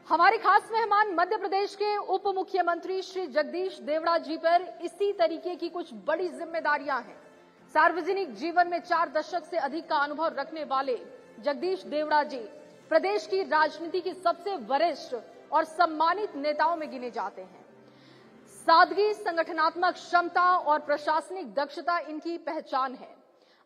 हमारे खास मेहमान मध्य प्रदेश के उप मुख्यमंत्री श्री जगदीश देवड़ा जी पर इसी तरीके की कुछ बड़ी जिम्मेदारियां हैं। सार्वजनिक जीवन में 4 दशक से अधिक का अनुभव रखने वाले जगदीश देवड़ा जी प्रदेश की राजनीति की सबसे वरिष्ठ और सम्मानित नेताओं में गिने जाते हैं। सादगी, संगठनात्मक क्षमता और प्रशासनिक दक्षता इनकी पहचान है।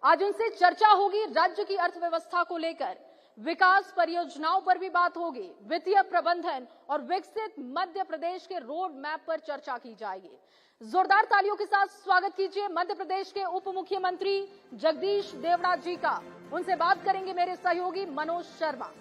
आज उनसे चर्चा होगी राज्य की अर्थव्यवस्था को लेकर, विकास परियोजनाओं पर भी बात होगी, वित्तीय प्रबंधन और विकसित मध्य प्रदेश के रोड मैप पर चर्चा की जाएगी। जोरदार तालियों के साथ स्वागत कीजिए मध्य प्रदेश के उप मुख्यमंत्री जगदीश देवड़ा जी का। उनसे बात करेंगे मेरे सहयोगी मनोज शर्मा।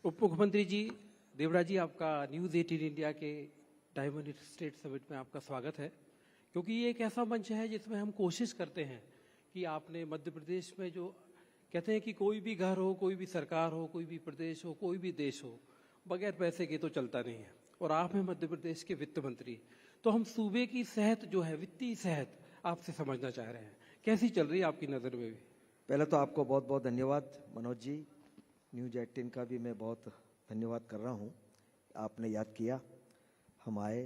उप मुख्यमंत्री जी देवड़ा जी, आपका न्यूज़ 18 इंडिया के डायमंड स्टेट समिट में आपका स्वागत है। क्योंकि ये एक ऐसा मंच है जिसमें हम कोशिश करते हैं कि आपने मध्य प्रदेश में जो कहते हैं कि कोई भी घर हो, कोई भी सरकार हो, कोई भी प्रदेश हो, कोई भी देश हो, बगैर पैसे के तो चलता नहीं है। और आप हैं मध्य प्रदेश के वित्त मंत्री, तो हम सूबे की सेहत जो है, वित्तीय सेहत आपसे समझना चाह रहे हैं, कैसी चल रही है आपकी नज़र में भी? पहले तो आपको बहुत बहुत धन्यवाद मनोज जी। न्यूज़ 18 का भी मैं बहुत धन्यवाद कर रहा हूँ, आपने याद किया, हम आए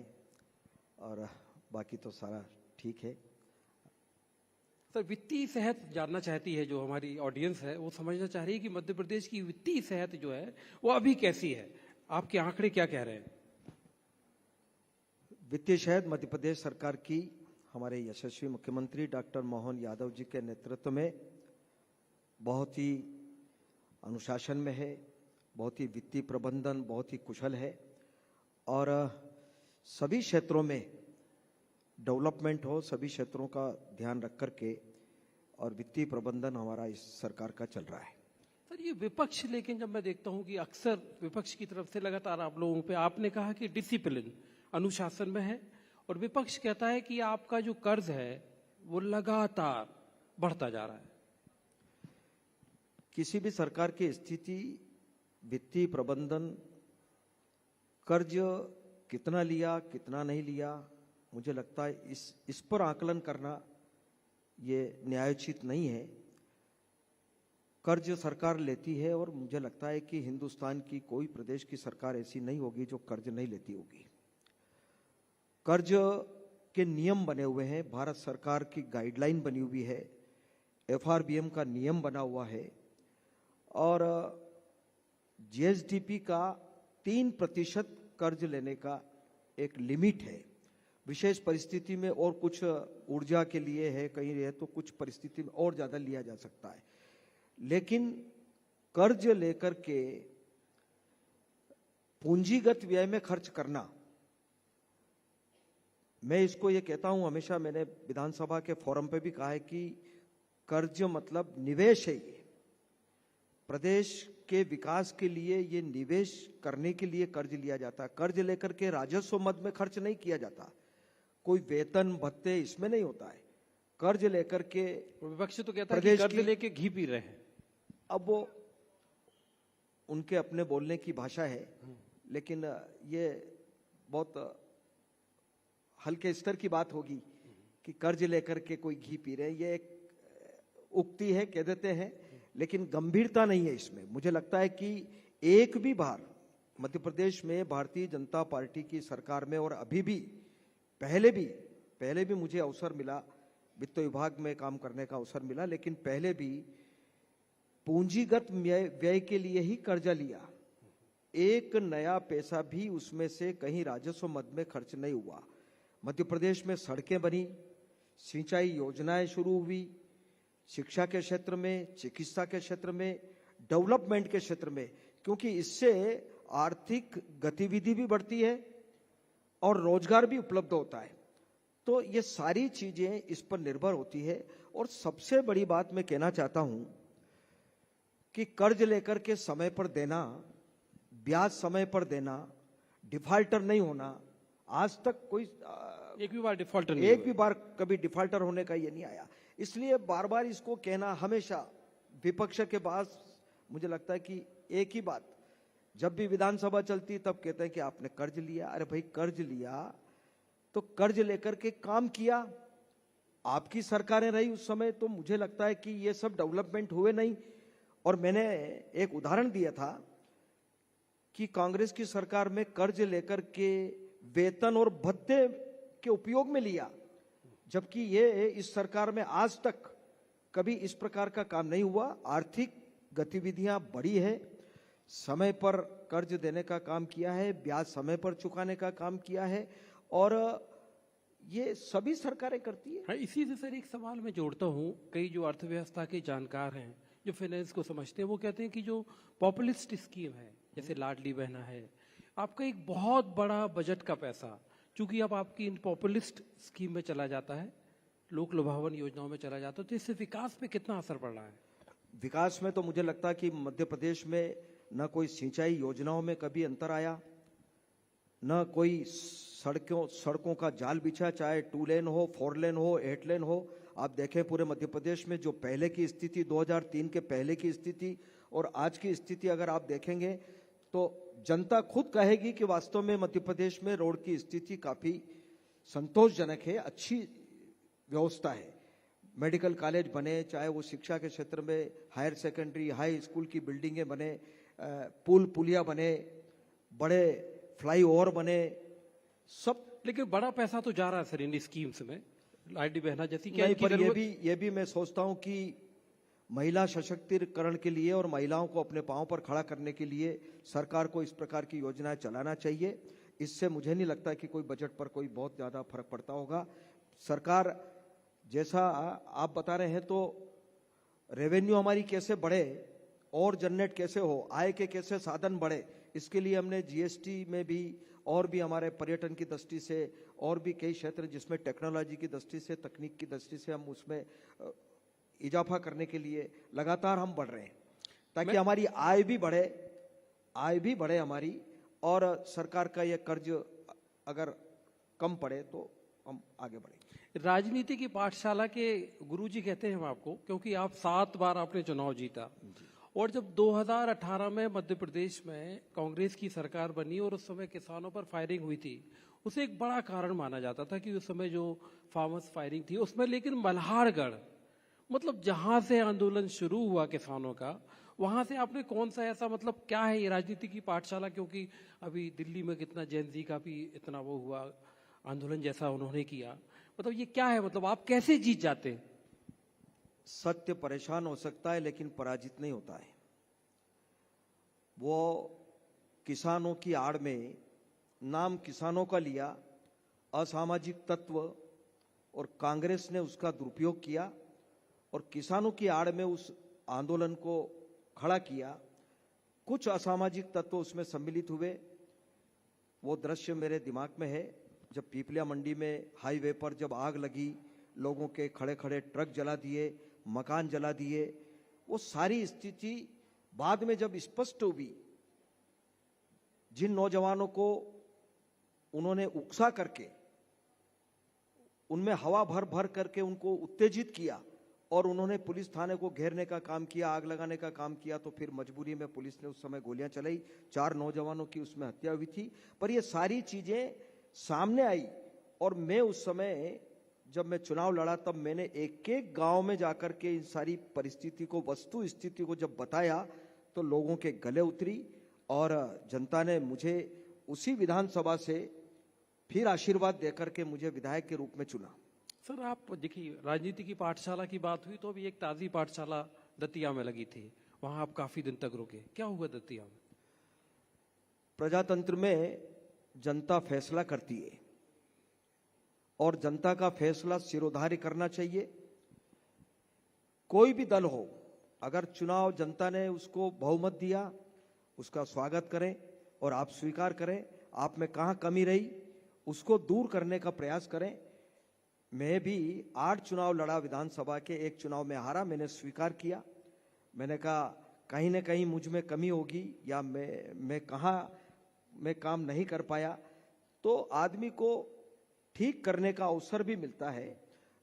और बाकी तो सारा ठीक है। सर, वित्तीय सेहत जानना चाहती है जो हमारी ऑडियंस है, वो समझना चाह रही है कि मध्य प्रदेश की वित्तीय सेहत जो है वो अभी कैसी है, आपके आंकड़े क्या कह रहे हैं? वित्तीय सेहत मध्य प्रदेश सरकार की हमारे यशस्वी मुख्यमंत्री डॉक्टर मोहन यादव जी के नेतृत्व में बहुत ही अनुशासन में है, बहुत ही वित्तीय प्रबंधन बहुत ही कुशल है और सभी क्षेत्रों में डेवलपमेंट हो, सभी क्षेत्रों का ध्यान रख करके और वित्तीय प्रबंधन हमारा इस सरकार का चल रहा है। सर, ये विपक्ष, लेकिन जब मैं देखता हूं कि अक्सर विपक्ष की तरफ से लगातार आप लोगों पे, आपने कहा कि डिसिप्लिन अनुशासन में है, और विपक्ष कहता है कि आपका जो कर्ज है वो लगातार बढ़ता जा रहा है। किसी भी सरकार की स्थिति, वित्तीय प्रबंधन, कर्ज कितना लिया कितना नहीं लिया, मुझे लगता है इस पर आकलन करना ये न्यायोचित नहीं है। कर्ज सरकार लेती है और मुझे लगता है कि हिंदुस्तान की कोई प्रदेश की सरकार ऐसी नहीं होगी जो कर्ज नहीं लेती होगी। कर्ज के नियम बने हुए हैं, भारत सरकार की गाइडलाइन बनी हुई है, FRBM का नियम बना हुआ है और GSDP का 3% कर्ज लेने का एक लिमिट है। विशेष परिस्थिति में और कुछ ऊर्जा के लिए है, कहीं है तो कुछ परिस्थिति में और ज्यादा लिया जा सकता है, लेकिन कर्ज लेकर के पूंजीगत व्यय में खर्च करना, मैं इसको ये कहता हूं, हमेशा मैंने विधानसभा के फोरम पे भी कहा है कि कर्ज मतलब निवेश है। ये प्रदेश के विकास के लिए, ये निवेश करने के लिए कर्ज लिया जाता है। कर्ज लेकर के राजस्व मद में खर्च नहीं किया जाता, कोई वेतन भत्ते इसमें नहीं होता है। कर्ज लेकर के विपक्ष तो कहता है कि कर्ज लेके घी पी रहे हैं। अब वो उनके अपने बोलने की भाषा है, लेकिन ये बहुत हल्के स्तर की बात होगी कि कर्ज लेकर के कोई घी पी रहे हैं। ये एक उक्ति है, कह देते हैं, लेकिन गंभीरता नहीं है इसमें। मुझे लगता है कि एक भी बार मध्य प्रदेश में भारतीय जनता पार्टी की सरकार में, और अभी भी पहले भी मुझे अवसर मिला, वित्त विभाग में काम करने का अवसर मिला, लेकिन पहले भी पूंजीगत व्यय के लिए ही कर्जा लिया। एक नया पैसा भी उसमें से कहीं राजस्व मद में खर्च नहीं हुआ। मध्य प्रदेश में सड़कें बनी, सिंचाई योजनाएं शुरू हुई, शिक्षा के क्षेत्र में, चिकित्सा के क्षेत्र में, डेवलपमेंट के क्षेत्र में, क्योंकि इससे आर्थिक गतिविधि भी बढ़ती है और रोजगार भी उपलब्ध होता है। तो ये सारी चीजें इस पर निर्भर होती है। और सबसे बड़ी बात मैं कहना चाहता हूं कि कर्ज लेकर के समय पर देना, ब्याज समय पर देना, डिफॉल्टर नहीं होना, आज तक कोई एक भी बार डिफॉल्टर नहीं एक हुआ। भी बार कभी डिफॉल्टर होने का ये नहीं आया। इसलिए बार बार इसको कहना, हमेशा विपक्ष के पास मुझे लगता है कि एक ही बात, जब भी विधानसभा चलती तब कहते हैं कि आपने कर्ज लिया। अरे भाई, कर्ज लिया तो कर्ज लेकर के काम किया, आपकी सरकारें रही उस समय, तो मुझे लगता है कि ये सब डेवलपमेंट हुए नहीं। और मैंने एक उदाहरण दिया था कि कांग्रेस की सरकार में कर्ज लेकर के वेतन और भत्ते के उपयोग में लिया, जबकि ये इस सरकार में आज तक कभी इस प्रकार का काम नहीं हुआ। आर्थिक गतिविधियां बढ़ी है, समय पर कर्ज देने का काम किया है, ब्याज समय पर चुकाने का काम किया है, और ये सभी सरकारें करती है। हाँ, इसी से सर एक सवाल मैं जोड़ता हूँ। कई जो अर्थव्यवस्था के जानकार हैं, जो फाइनेंस को समझते हैं, वो कहते हैं कि जो पॉपुलिस्ट स्कीम है, जैसे लाडली बहना है, आपका एक बहुत बड़ा बजट का पैसा चूंकि अब आपकी इन पॉपुलिस्ट स्कीम में चला जाता है, लोक लुभावन योजनाओं में चला जाता है, तो इससे विकास पे कितना असर पड़ रहा है? विकास में तो मुझे लगता है कि मध्य प्रदेश में न कोई सिंचाई योजनाओं में कभी अंतर आया, न कोई सड़कों का जाल बिछा, चाहे 2 लेन हो, 4 लेन हो, 8 लेन हो। आप देखें पूरे मध्य प्रदेश में जो पहले की स्थिति, 2003 के पहले की स्थिति और आज की स्थिति अगर आप देखेंगे तो जनता खुद कहेगी कि वास्तव में मध्य प्रदेश में रोड की स्थिति काफी संतोषजनक है, अच्छी व्यवस्था है। मेडिकल कॉलेज बने, चाहे वो शिक्षा के क्षेत्र में हायर सेकेंडरी, हाई स्कूल की बिल्डिंगें बने, पुल पुलिया बने, बड़े फ्लाईओवर बने, सब। लेकिन बड़ा पैसा तो जा रहा है सर इन स्कीम्स में, लाडली बहना जैसी। क्या नहीं, इनकी पर जरूरत- ये भी मैं सोचता हूं कि महिला सशक्तिकरण के लिए और महिलाओं को अपने पांव पर खड़ा करने के लिए सरकार को इस प्रकार की योजनाएं चलाना चाहिए। इससे मुझे नहीं लगता कि कोई बजट पर कोई बहुत ज्यादा फर्क पड़ता होगा। सरकार जैसा आप बता रहे हैं, तो रेवेन्यू हमारी कैसे बढ़े और जनरेट कैसे हो, आय के कैसे साधन बढ़े, इसके लिए हमने जीएसटी में भी और भी हमारे पर्यटन की दृष्टि से और भी कई क्षेत्र जिसमें टेक्नोलॉजी की दृष्टि से, तकनीक की दृष्टि से हम उसमें इजाफा करने के लिए लगातार हम बढ़ रहे हैं, ताकि हमारी आय भी बढ़े हमारी, और सरकार का यह कर्ज अगर कम पड़े तो हम आगे बढ़ेंगे। राजनीति की पाठशाला के गुरुजी कहते हैं हम आपको, क्योंकि आप 7 बार आपने चुनाव जीता, और जब 2018 में मध्य प्रदेश में कांग्रेस की सरकार बनी और उस समय किसानों पर फायरिंग हुई थी, उसे एक बड़ा कारण माना जाता था कि उस समय जो फार्मर्स फायरिंग थी उसमें, लेकिन मल्हारगढ़ मतलब जहां से आंदोलन शुरू हुआ किसानों का, वहां से आपने कौन सा ऐसा, मतलब क्या है ये राजनीति की पाठशाला? क्योंकि अभी दिल्ली में कितना जैन जी का भी इतना वो हुआ आंदोलन जैसा उन्होंने किया, मतलब ये क्या है, मतलब आप कैसे जीत जाते हैं? सत्य परेशान हो सकता है लेकिन पराजित नहीं होता है। वो किसानों की आड़ में नाम किसानों का लिया, असामाजिक तत्व, और कांग्रेस ने उसका दुरुपयोग किया और किसानों की आड़ में उस आंदोलन को खड़ा किया। कुछ असामाजिक तत्व उसमें सम्मिलित हुए। वो दृश्य मेरे दिमाग में है, जब पीपलिया मंडी में हाईवे पर जब आग लगी, लोगों के खड़े खड़े ट्रक जला दिए, मकान जला दिए। वो सारी स्थिति बाद में जब स्पष्ट हुई, जिन नौजवानों को उन्होंने उकसा करके, उनमें हवा भर भर करके उनको उत्तेजित किया और उन्होंने पुलिस थाने को घेरने का काम किया, आग लगाने का काम किया, तो फिर मजबूरी में पुलिस ने उस समय गोलियां चलाई। 4 नौजवानों की उसमें हत्या हुई थी। पर ये सारी चीजें सामने आई और मैं उस समय जब मैं चुनाव लड़ा, तब मैंने एक एक गांव में जाकर के इन सारी परिस्थिति को, वस्तु स्थिति को जब बताया, तो लोगों के गले उतरी और जनता ने मुझे उसी विधानसभा से फिर आशीर्वाद देकर के मुझे विधायक के रूप में चुना। सर आप देखिए, राजनीति की पाठशाला की बात हुई तो अभी एक ताजी पाठशाला दतिया में लगी थी, वहां आप काफी दिन तक रुके, क्या हुआ दतिया में? प्रजातंत्र में जनता फैसला करती है और जनता का फैसला सिरोधार्य करना चाहिए। कोई भी दल हो, अगर चुनाव जनता ने उसको बहुमत दिया, उसका स्वागत करें और आप स्वीकार करें, आप में कहां कमी रही उसको दूर करने का प्रयास करें। मैं भी 8 चुनाव लड़ा विधानसभा के, एक चुनाव में हारा, मैंने स्वीकार किया। मैंने कहा कहीं ना कहीं मुझ में कमी होगी या मैं कहाँ में काम नहीं कर पाया तो आदमी को ठीक करने का अवसर भी मिलता है।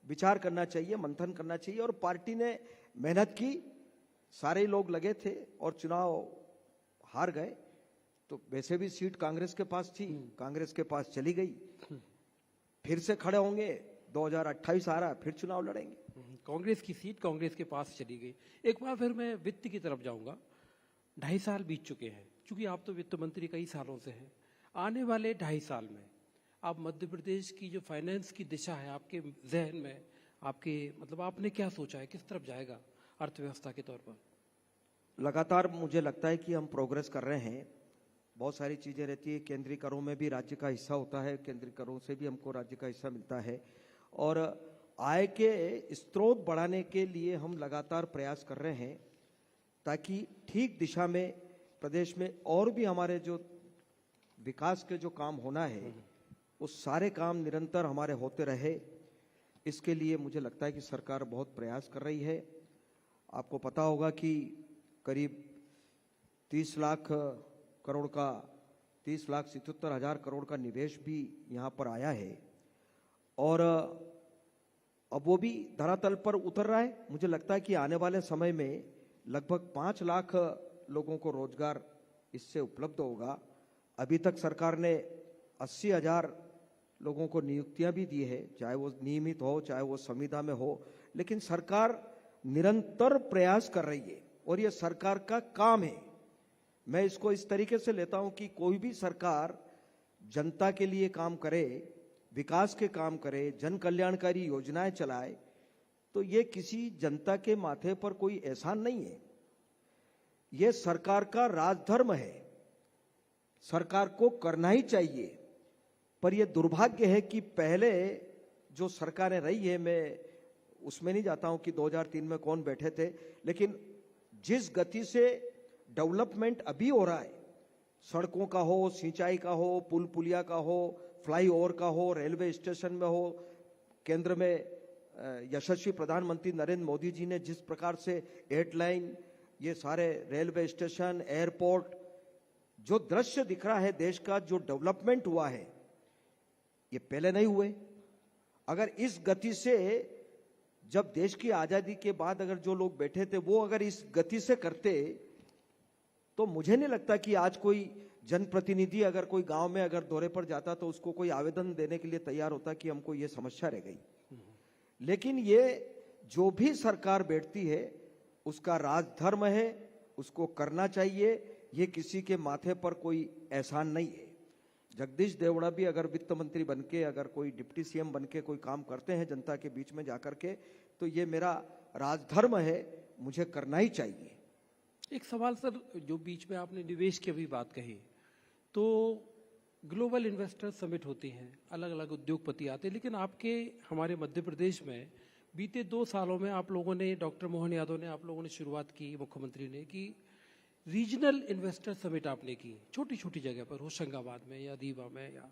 विचार करना चाहिए, मंथन करना चाहिए। और पार्टी ने मेहनत की, सारे लोग लगे थे और चुनाव हार गए। तो वैसे भी सीट कांग्रेस के पास थी, कांग्रेस के पास चली गई। फिर से खड़े होंगे, 2028 आ रहा, फिर चुनाव लड़ेंगे। कांग्रेस की सीट कांग्रेस के पास चली गई। एक बार फिर मैं वित्त की तरफ जाऊंगा। 2.5 साल बीत चुके हैं, क्योंकि आप तो वित्त मंत्री कई सालों से हैं। आने वाले 2.5 साल में आप मध्य प्रदेश की जो फाइनेंस की दिशा है आपके जहन में, आपके मतलब आपने क्या सोचा है, किस तरफ जाएगा अर्थव्यवस्था के तौर पर? लगातार मुझे लगता है कि हम प्रोग्रेस कर रहे हैं। बहुत सारी चीजें रहती है, केंद्रीय करों में भी राज्य का हिस्सा होता है, केंद्रीय करों से भी हमको राज्य का हिस्सा मिलता है। और आय के स्रोत बढ़ाने के लिए हम लगातार प्रयास कर रहे हैं ताकि ठीक दिशा में प्रदेश में और भी हमारे जो विकास के जो काम होना है वो सारे काम निरंतर हमारे होते रहे। इसके लिए मुझे लगता है कि सरकार बहुत प्रयास कर रही है। आपको पता होगा कि करीब 30 लाख करोड़ का 30,77,000 करोड़ का निवेश भी यहाँ पर आया है और अब वो भी धरातल पर उतर रहा है। मुझे लगता है कि आने वाले समय में लगभग 5 लाख लोगों को रोजगार इससे उपलब्ध होगा। अभी तक सरकार ने 80,000 लोगों को नियुक्तियां भी दी है, चाहे वो नियमित हो चाहे वो संविदा में हो, लेकिन सरकार निरंतर प्रयास कर रही है और ये सरकार का काम है। मैं इसको इस तरीके से लेता हूं कि कोई भी सरकार जनता के लिए काम करे, विकास के काम करे, जन कल्याणकारी योजनाएं चलाए, तो ये किसी जनता के माथे पर कोई एहसान नहीं है। ये सरकार का राजधर्म है, सरकार को करना ही चाहिए। पर यह दुर्भाग्य है कि पहले जो सरकारें रही है, मैं उसमें नहीं जाता हूं कि 2003 में कौन बैठे थे, लेकिन जिस गति से डेवलपमेंट अभी हो रहा है, सड़कों का हो, सिंचाई का हो, पुल पुलिया का हो, फ्लाईओवर का हो, रेलवे स्टेशन में हो, केंद्र में यशस्वी प्रधानमंत्री नरेंद्र मोदी जी ने जिस प्रकार से 8 लाइन, ये सारे रेलवे स्टेशन, एयरपोर्ट, जो दृश्य दिख रहा है देश का, जो डेवलपमेंट हुआ है, ये पहले नहीं हुए। अगर इस गति से, जब देश की आजादी के बाद अगर जो लोग बैठे थे वो अगर इस गति से करते, तो मुझे नहीं लगता कि आज कोई जनप्रतिनिधि अगर कोई गांव में अगर दौरे पर जाता तो उसको कोई आवेदन देने के लिए तैयार होता कि हमको ये समस्या रह गई। लेकिन ये जो भी सरकार बैठती है उसका राजधर्म है, उसको करना चाहिए। ये किसी के माथे पर कोई एहसान नहीं है। जगदीश देवड़ा भी अगर वित्त मंत्री बनके, अगर कोई डिप्टी सीएम बनके कोई काम करते हैं जनता के बीच में जाकर के, तो ये मेरा राजधर्म है, मुझे करना ही चाहिए। एक सवाल सर, जो बीच में आपने निवेश की अभी बात कही, तो ग्लोबल इन्वेस्टर समिट होती हैं, अलग अलग उद्योगपति आते हैं, लेकिन आपके हमारे मध्य प्रदेश में बीते 2 सालों में आप लोगों ने, डॉक्टर मोहन यादव ने, आप लोगों ने शुरुआत की, मुख्यमंत्री ने, कि रीजनल इन्वेस्टर समिट आपने की छोटी छोटी जगह पर, होशंगाबाद में या रीवा में या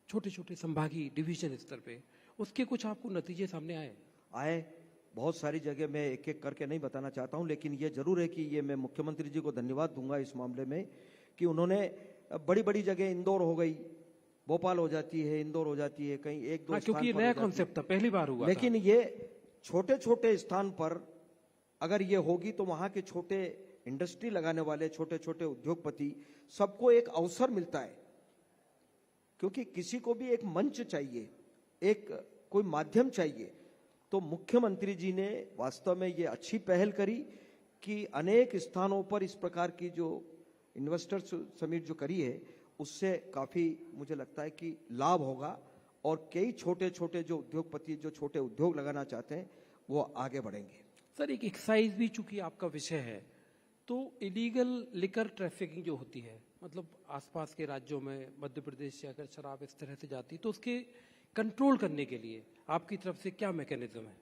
छोटे छोटे संभागीय डिवीजन स्तर पे, उसके कुछ आपको नतीजे सामने आए? बहुत सारी जगह मैं एक एक करके नहीं बताना चाहता हूं, लेकिन ये जरूर है कि ये मैं मुख्यमंत्री जी को धन्यवाद दूंगा इस मामले में कि उन्होंने बड़ी बड़ी जगह, इंदौर हो गई, भोपाल हो जाती है, इंदौर हो जाती है, कहीं 1-2 क्योंकि ये नया कॉन्सेप्ट था, पहली बार हुआ। लेकिन ये छोटे छोटे स्थान पर अगर ये होगी तो वहां के छोटे इंडस्ट्री लगाने वाले, छोटे छोटे उद्योगपति, सबको एक अवसर मिलता है। क्योंकि किसी को भी एक मंच चाहिए, एक कोई माध्यम चाहिए। तो मुख्यमंत्री जी ने वास्तव में ये अच्छी पहल करी कि अनेक स्थानों पर इस प्रकार की जो इन्वेस्टर्स समिट जो करी है, उससे काफी मुझे लगता है कि लाभ होगा और कई छोटे छोटे जो उद्योगपति, जो छोटे उद्योग लगाना चाहते हैं, वो आगे बढ़ेंगे। सर, एक एक्साइज भी चूंकि आपका विषय है, तो इलीगल लिकर ट्रैफिकिंग जो होती है, मतलब आसपास के राज्यों में मध्य प्रदेश से अगर शराब इस तरह से जाती, तो उसके कंट्रोल करने के लिए आपकी तरफ से क्या मैकेनिज्म है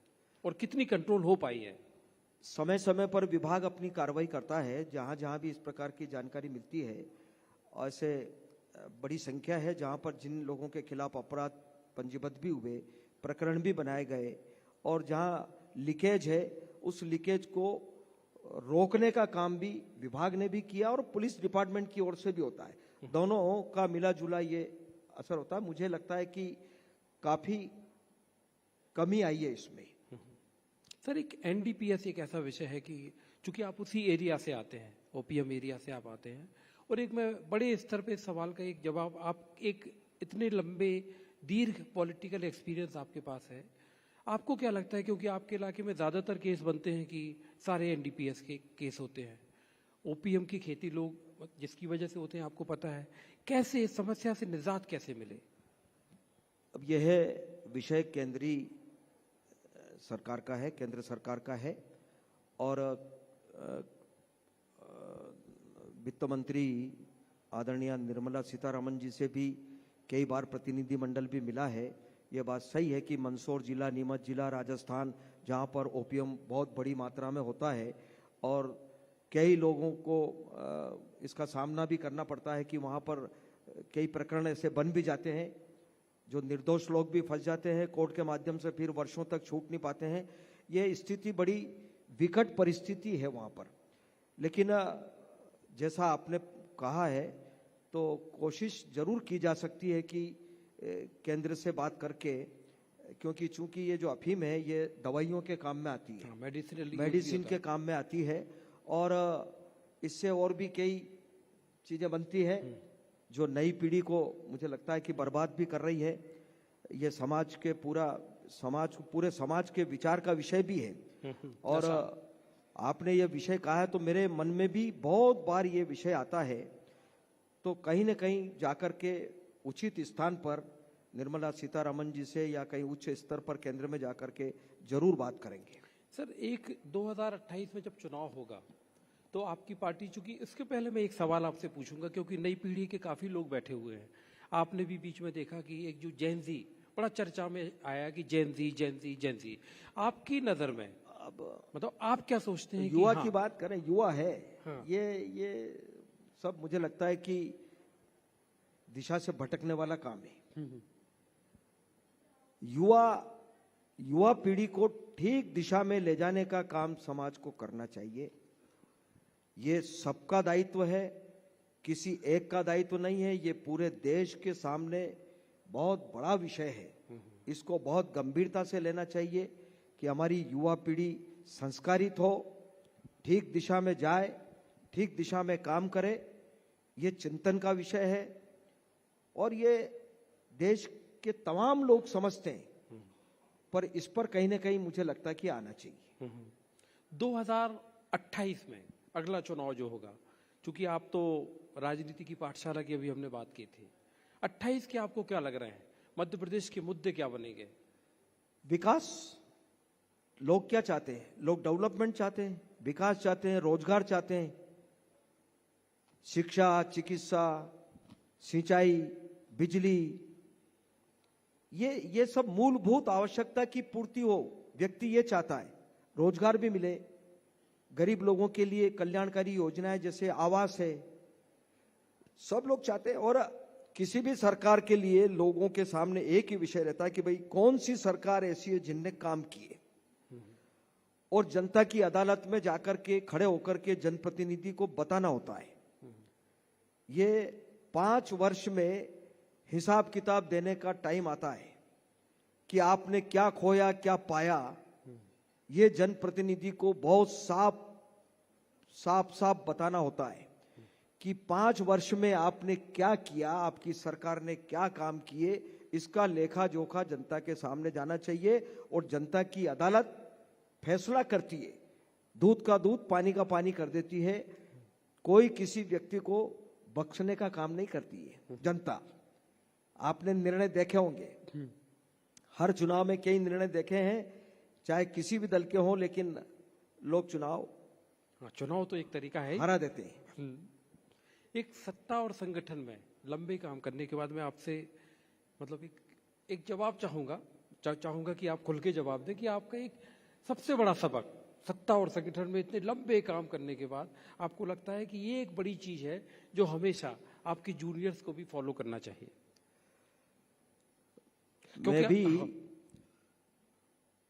और कितनी कंट्रोल हो पाई है? समय समय पर विभाग अपनी कार्रवाई करता है। जहां जहां भी इस प्रकार की जानकारी मिलती है, ऐसे बड़ी संख्या है जहां पर जिन लोगों के खिलाफ अपराध पंजीबद्ध भी हुए, प्रकरण भी बनाए गए, और जहां लीकेज है उस लीकेज को रोकने का काम भी विभाग ने भी किया और पुलिस डिपार्टमेंट की ओर से भी होता है। दोनों का मिला जुला ये असर होता है। मुझे लगता है कि काफी कमी आई है इसमें। सर, एक एनडीपीएस एक ऐसा विषय है कि चूंकि आप उसी एरिया से आते हैं, ओपीएम एरिया से आप आते हैं, और एक मैं बड़े स्तर पे इस सवाल का एक जवाब, आप एक इतने लंबे दीर्घ पॉलिटिकल एक्सपीरियंस आपके पास है, आपको क्या लगता है, क्योंकि आपके इलाके में ज्यादातर केस बनते हैं कि सारे एनडीपीएस के केस होते हैं, ओपीएम की खेती लोग जिसकी वजह से होते हैं, आपको पता है, कैसे इस समस्या से निजात कैसे मिले? अब यह विषय केंद्रीय सरकार का है, केंद्र सरकार का है, और वित्त मंत्री आदरणीय निर्मला सीतारमण जी से भी कई बार प्रतिनिधिमंडल भी मिला है। यह बात सही है कि मंदसौर जिला, नीमच जिला, राजस्थान, जहां पर ओपीएम बहुत बड़ी मात्रा में होता है और कई लोगों को इसका सामना भी करना पड़ता है कि वहां पर कई प्रकरण ऐसे बन भी जाते हैं, जो निर्दोष लोग भी फंस जाते हैं कोर्ट के माध्यम से, फिर वर्षों तक छूट नहीं पाते हैं। ये स्थिति बड़ी विकट परिस्थिति है वहां पर। लेकिन जैसा आपने कहा है, तो कोशिश जरूर की जा सकती है कि केंद्र से बात करके, क्योंकि चूंकि ये जो अफीम है ये दवाइयों के काम में आती है, मेडिसिन के काम में आती है, और इससे और भी कई चीजें बनती है जो नई पीढ़ी को मुझे लगता है कि बर्बाद भी कर रही है। ये समाज के पूरे समाज के विचार का विषय भी है। और आपने ये विषय कहा है तो मेरे मन में भी बहुत बार ये विषय आता है, तो कहीं न कहीं जाकर के उचित स्थान पर निर्मला सीतारमण जी से या कहीं उच्च स्तर पर केंद्र में जाकर के जरूर बात करेंगे। सर, 2028 में जब चुनाव होगा तो आपकी पार्टी, चूंकि इसके पहले मैं एक सवाल आपसे पूछूंगा, क्योंकि नई पीढ़ी के काफी लोग बैठे हुए हैं, आपने भी बीच में देखा कि एक जो जेन जी बड़ा चर्चा में आया कि जेन जी, आपकी नजर में अब मतलब आप क्या सोचते हैं? युवा कि की बात करें, युवा है। हाँ। ये सब मुझे लगता है कि दिशा से भटकने वाला काम है। युवा पीढ़ी को ठीक दिशा में ले जाने का काम समाज को करना चाहिए। ये सबका दायित्व है, किसी एक का दायित्व नहीं है। ये पूरे देश के सामने बहुत बड़ा विषय है। इसको बहुत गंभीरता से लेना चाहिए कि हमारी युवा पीढ़ी संस्कारित हो, ठीक दिशा में जाए, ठीक दिशा में काम करे। ये चिंतन का विषय है और ये देश के तमाम लोग समझते हैं, पर इस पर कहीं ना कहीं मुझे लगता है कि आना चाहिए। 2028 में अगला चुनाव जो होगा, क्योंकि आप तो राजनीति की पाठशाला की अभी हमने बात की थी, 28 के आपको क्या लग रहे हैं, मध्य प्रदेश के मुद्दे क्या बनेंगे? विकास। लोग क्या चाहते हैं? लोग डेवलपमेंट चाहते हैं, विकास चाहते हैं, रोजगार चाहते हैं, शिक्षा, चिकित्सा, सिंचाई, बिजली, ये सब मूलभूत आवश्यकता की पूर्ति हो। व्यक्ति ये चाहता है, रोजगार भी मिले, गरीब लोगों के लिए कल्याणकारी योजनाएं जैसे आवास है, सब लोग चाहते हैं। और किसी भी सरकार के लिए लोगों के सामने एक ही विषय रहता है कि भाई कौन सी सरकार ऐसी है जिनने काम किए, और जनता की अदालत में जाकर के खड़े होकर के जनप्रतिनिधि को बताना होता है। ये 5 वर्ष में हिसाब किताब देने का टाइम आता है कि आपने क्या खोया, क्या पाया। ये जनप्रतिनिधि को बहुत साफ बताना होता है कि 5 वर्ष में आपने क्या किया, आपकी सरकार ने क्या काम किए। इसका लेखा जोखा जनता के सामने जाना चाहिए, और जनता की अदालत फैसला करती है, दूध का दूध, पानी का पानी कर देती है। कोई किसी व्यक्ति को बख्शने का काम नहीं करती है जनता। आपने निर्णय देखे होंगे, हर चुनाव में कई निर्णय देखे हैं, चाहे किसी भी दल के हों, लेकिन लोग चुनाव तो एक तरीका है, हरा देते हैं। एक सत्ता और संगठन में लंबे काम करने के बाद मैं आपसे मतलब एक जवाब चाहूंगा कि आप खुल के जवाब दें कि आपका एक सबसे बड़ा सबक सत्ता और संगठन में इतने लंबे काम करने के बाद आपको लगता है कि ये एक बड़ी चीज है जो हमेशा आपके जूनियर्स को भी फॉलो करना चाहिए। मैं भी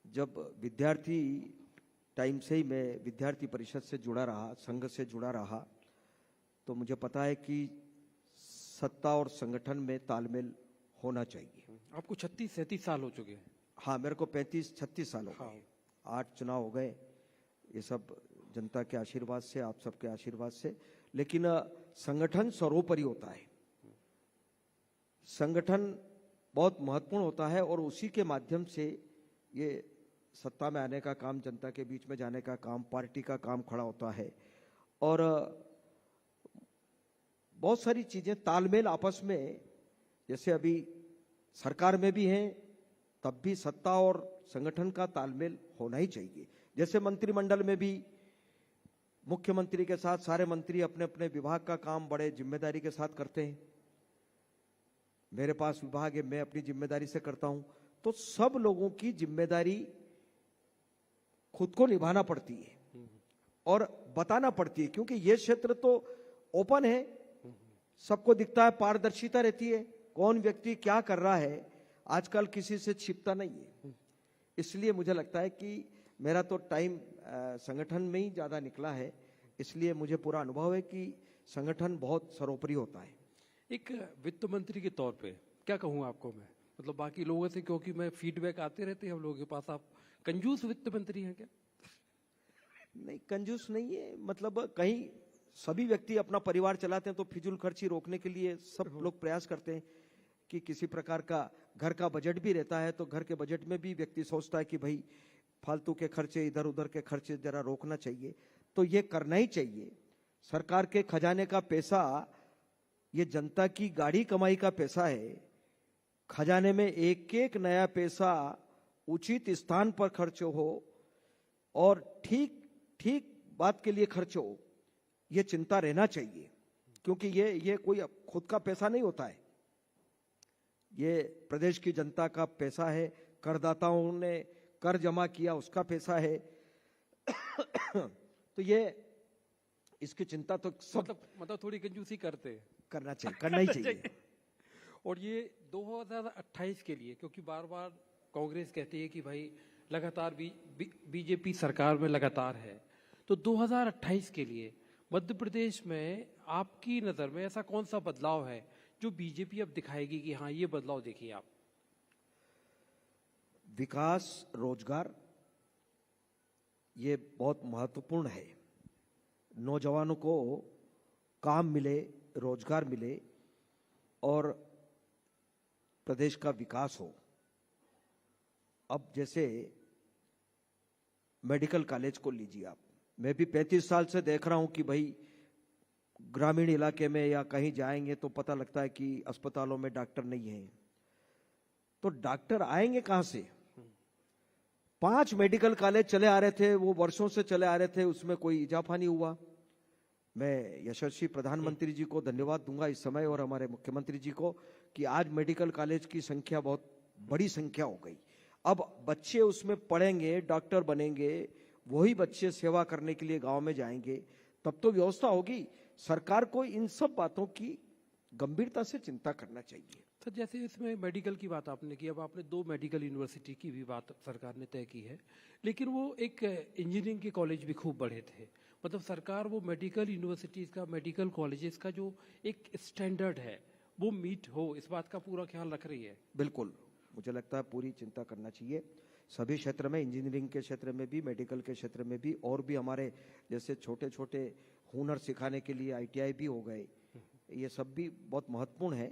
जब विद्यार्थी टाइम से ही मैं विद्यार्थी परिषद से जुड़ा रहा, संघ से जुड़ा रहा, तो मुझे पता है कि सत्ता और संगठन में तालमेल होना चाहिए। आपको 36-37 साल हो चुके हैं। हाँ, मेरे को 35-36 साल हो गए। हाँ। 8 चुनाव हो गए, ये सब जनता के आशीर्वाद से, आप सबके आशीर्वाद से। लेकिन संगठन सर्वोपरि होता है, संगठन बहुत महत्वपूर्ण होता है और उसी के माध्यम से ये सत्ता में आने का काम, जनता के बीच में जाने का काम, पार्टी का काम खड़ा होता है। और बहुत सारी चीजें तालमेल आपस में, जैसे अभी सरकार में भी है, तब भी सत्ता और संगठन का तालमेल होना ही चाहिए। जैसे मंत्रिमंडल में भी मुख्यमंत्री के साथ सारे मंत्री अपने अपने विभाग का काम बड़े जिम्मेदारी के साथ करते हैं। मेरे पास विभाग है, मैं अपनी जिम्मेदारी से करता हूं। तो सब लोगों की जिम्मेदारी खुद को निभाना पड़ती है और बताना पड़ती है, क्योंकि ये क्षेत्र तो ओपन है, सबको दिखता है, पारदर्शिता रहती है, कौन व्यक्ति क्या कर रहा है आजकल किसी से छिपता नहीं है। इसलिए मुझे लगता है कि मेरा तो टाइम संगठन में ही ज्यादा निकला है, इसलिए मुझे पूरा अनुभव है कि संगठन बहुत सर्वोपरि होता है। एक वित्त मंत्री के तौर पे क्या कहूँ आपको मैं, मतलब बाकी लोगों से, क्योंकि मैं फीडबैक आते रहते हैं हम लोगों के पास, आप कंजूस वित्त मंत्री हैं क्या? नहीं, कंजूस नहीं है, मतलब कहीं सभी व्यक्ति अपना परिवार चलाते हैं तो फिजूल खर्ची रोकने के लिए सब लोग प्रयास करते हैं कि किसी प्रकार का घर का बजट भी रहता है तो घर के बजट में भी व्यक्ति सोचता है कि भाई फालतू के खर्चे, इधर उधर के खर्चे जरा रोकना चाहिए, तो ये करना ही चाहिए। सरकार के खजाने का पैसा ये जनता की गाड़ी कमाई का पैसा है। खजाने में एक एक नया पैसा उचित स्थान पर खर्च हो और ठीक ठीक बात के लिए खर्च हो, ये चिंता रहना चाहिए, क्योंकि ये कोई खुद का पैसा नहीं होता है, ये प्रदेश की जनता का पैसा है, करदाताओं ने कर जमा किया उसका पैसा है। तो ये इसकी चिंता तो सब मतलब थोड़ी कंजूसी करते हैं, करना चाहिए, करना ही चाहिए। और ये 2028 के लिए, क्योंकि बार बार कांग्रेस कहती है कि भाई लगातार बीजेपी सरकार में लगातार है, तो 2028 के लिए मध्य प्रदेश में आपकी नजर में ऐसा कौन सा बदलाव है जो बीजेपी अब दिखाएगी कि हाँ ये बदलाव देखिए आप? विकास, रोजगार, ये बहुत महत्वपूर्ण है। नौजवानों को काम मिले, रोजगार मिले और प्रदेश का विकास हो। अब जैसे मेडिकल कॉलेज को लीजिए आप, मैं भी 35 साल से देख रहा हूं कि भाई ग्रामीण इलाके में या कहीं जाएंगे तो पता लगता है कि अस्पतालों में डॉक्टर नहीं है, तो डॉक्टर आएंगे कहां से? 5 मेडिकल कॉलेज चले आ रहे थे, वो वर्षों से चले आ रहे थे, उसमें कोई इजाफा नहीं हुआ। मैं यशस्वी प्रधानमंत्री जी को धन्यवाद दूंगा इस समय और हमारे मुख्यमंत्री जी को कि आज मेडिकल कॉलेज की संख्या बहुत बड़ी संख्या हो गई। अब बच्चे उसमें पढ़ेंगे, डॉक्टर बनेंगे, वही बच्चे सेवा करने के लिए गांव में जाएंगे, तब तो व्यवस्था होगी। सरकार को इन सब बातों की गंभीरता से चिंता करना चाहिए। सर, जैसे इसमें मेडिकल की बात आपने की, अब आपने 2 मेडिकल यूनिवर्सिटी की भी बात सरकार ने तय की है, लेकिन वो एक इंजीनियरिंग के कॉलेज भी खूब बढ़े थे। मतलब सरकार वो मेडिकल यूनिवर्सिटीज का, मेडिकल कॉलेजेस का जो एक स्टैंडर्ड है वो मीट हो, इस बात का पूरा ख्याल रख रही है? बिल्कुल, मुझे लगता है पूरी चिंता करना चाहिए। सभी क्षेत्र में, इंजीनियरिंग के क्षेत्र में भी, मेडिकल के क्षेत्र में भी, और भी हमारे जैसे छोटे छोटे हुनर सिखाने के लिए ITI भी हो गए, ये सब भी बहुत महत्वपूर्ण है।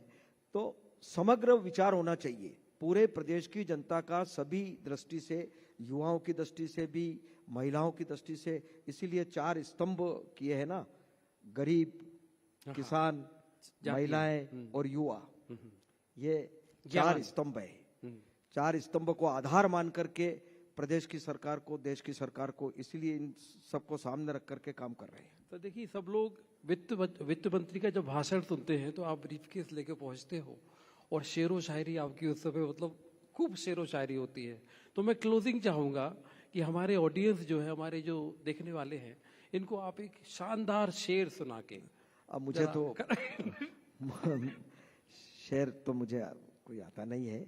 तो समग्र विचार होना चाहिए पूरे प्रदेश की जनता का, सभी दृष्टि से, युवाओं की दृष्टि से भी, महिलाओं की दृष्टि से। इसीलिए 4 स्तंभ किए हैं ना, गरीब, किसान, महिलाएं और युवा, ये 4 स्तंभ है। 4 स्तंभ को आधार मान करके प्रदेश की सरकार को, देश की सरकार को, इसीलिए इन सबको सामने रख करके काम कर रहे हैं। तो देखिए, सब लोग वित्त मंत्री का जब भाषण सुनते हैं तो आप ब्रीफकेस लेके पहुंचते हो और शेरो शायरी आपकी उस समय, मतलब खूब शेरो शायरी होती है। तो मैं क्लोजिंग चाहूंगा कि हमारे ऑडियंस जो है, हमारे जो देखने वाले हैं, इनको आप एक शानदार शेर सुना के। अब मुझे तो शेर तो मुझे कोई आता नहीं है,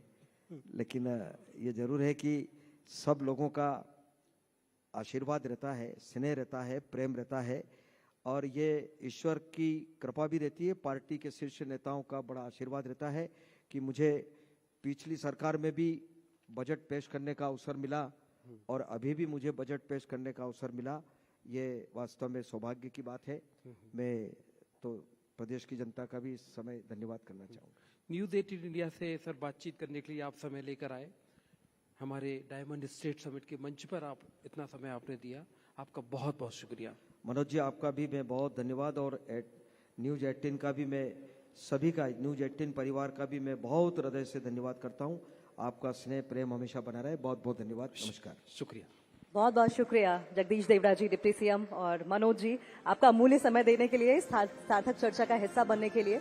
लेकिन ये जरूर है कि सब लोगों का आशीर्वाद रहता है, स्नेह रहता है, प्रेम रहता है, और ये ईश्वर की कृपा भी रहती है, पार्टी के शीर्ष नेताओं का बड़ा आशीर्वाद रहता है कि मुझे पिछली सरकार में भी बजट पेश करने का अवसर मिला और अभी भी मुझे बजट पेश करने का अवसर मिला। ये वास्तव में सौभाग्य की बात है। मैं तो प्रदेश की जनता का भी इस समय धन्यवाद करना चाहूँगा। न्यूज़ 18 इंडिया से सर बातचीत करने के लिए आप समय लेकर आए, हमारे डायमंड स्टेट समिट के मंच पर आप इतना समय आपने दिया, आपका बहुत बहुत शुक्रिया। मनोज जी, आपका भी मैं बहुत धन्यवाद, और न्यूज़ 18 का भी मैं सभी का, न्यूज़ 18 परिवार का भी मैं बहुत हृदय से धन्यवाद करता हूँ। आपका स्नेह प्रेम हमेशा बना रहे। बहुत बहुत धन्यवाद। नमस्कार। शुक्रिया। बहुत बहुत शुक्रिया जगदीश देवड़ा जी, डिप्टी सीएम, और मनोज जी, आपका अमूल्य समय देने के लिए, इस सार्थक चर्चा का हिस्सा बनने के लिए।